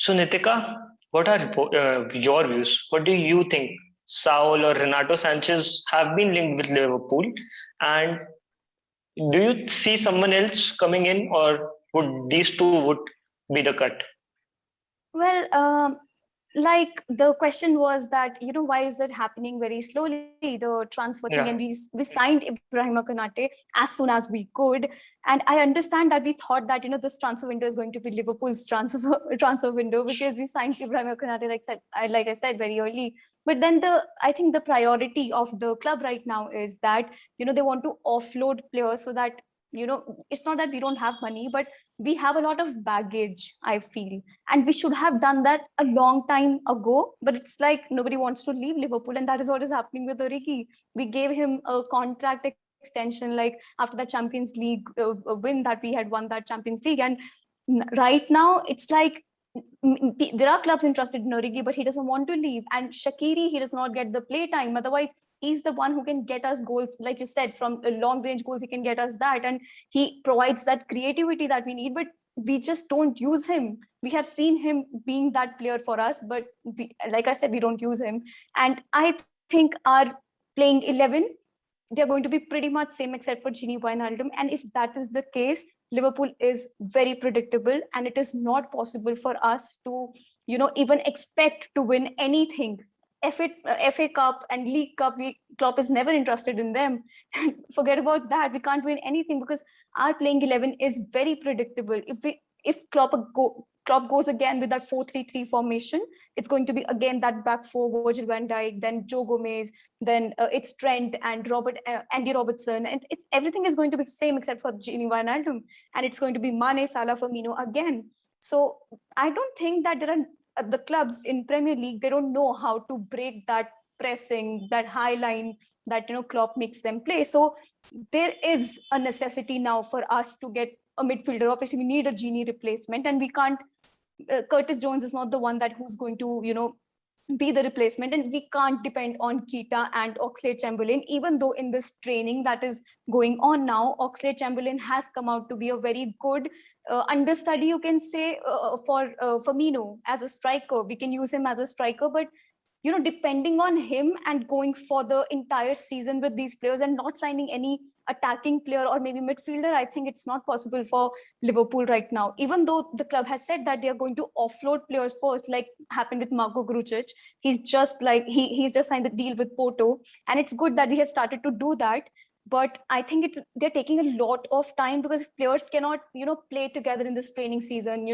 So, Nitika, what are your views? What do you think? Saul or Renato Sanchez have been linked with Liverpool, and do you see someone else coming in, or would these two would be the cut? Well, like the question was that, why is that happening very slowly, the transfer thing? And Yeah, we signed Ibrahim Konate as soon as we could. And I understand that we thought that, this transfer window is going to be Liverpool's transfer window, because we signed Ibrahim Konate, like I said, very early. But then I think the priority of the club right now is that, they want to offload players so that, it's not that we don't have money, but we have a lot of baggage, I feel, and we should have done that a long time ago. But it's like nobody wants to leave Liverpool, and that is what is happening with Origi. We gave him a contract extension, like after the Champions League win that we had won that Champions League, and right now it's like there are clubs interested in Origi, but he doesn't want to leave. And Shaqiri, he does not get the play time. Otherwise, he's the one who can get us goals, like you said, from long range goals. He can get us that, and he provides that creativity that we need. But we just don't use him. We have seen him being that player for us, but like I said, we don't use him. And I think our playing 11, they're going to be pretty much same except for Gini Wijnaldum. And if that is the case, Liverpool is very predictable, and it is not possible for us to, even expect to win anything. FA Cup and League Cup, Klopp is never interested in them. Forget about that. We can't win anything because our playing 11 is very predictable. If Klopp goes again with that 4-3-3 formation, it's going to be again that back four: Virgil van Dijk, then Joe Gomez, then it's Trent and Andy Robertson, and it's everything is going to be the same except for Gini Wijnaldum, and it's going to be Mane, Salah, Firmino again. So I don't think that there are the clubs in Premier League, they don't know how to break that pressing, that high line that Klopp makes them play. So there is a necessity now for us to get a midfielder. Obviously, we need a Genie replacement, and we can't. Curtis Jones is not the one who's going to be the replacement, and we can't depend on Keita and Oxlade-Chamberlain. Even though in this training that is going on now, Oxlade-Chamberlain has come out to be a very good understudy, you can say, for Firmino as a striker. We can use him as a striker, but depending on him and going for the entire season with these players and not signing any attacking player or maybe midfielder, I think it's not possible for Liverpool right now. Even though the club has said that they are going to offload players first, like happened with Marco Grujic. He's just signed the deal with Porto, and it's good that we have started to do that. But I think they're taking a lot of time, because if players cannot play together in this training season,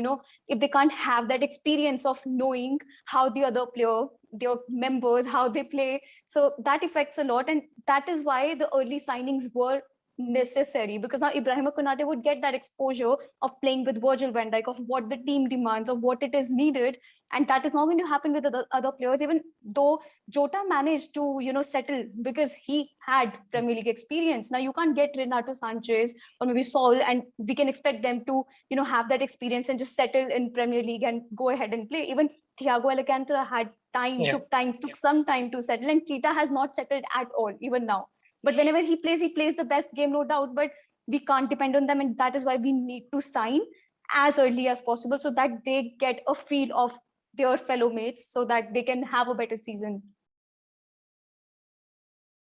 if they can't have that experience of knowing how the other player, their members, how they play, so that affects a lot. And that is why the early signings were necessary, because now Ibrahim Konate would get that exposure of playing with Virgil van Dijk, of what the team demands, of what it is needed. And that is not going to happen with other players, even though Jota managed to settle because he had Premier League experience. Now you can't get Renato Sanchez or maybe Saul, and we can expect them to have that experience and just settle in Premier League and go ahead and play. Even Thiago Alcantara had took some time to settle, and Keita has not settled at all even now. But whenever he plays the best game, no doubt. But we can't depend on them, and that is why we need to sign as early as possible so that they get a feel of their fellow mates, so that they can have a better season.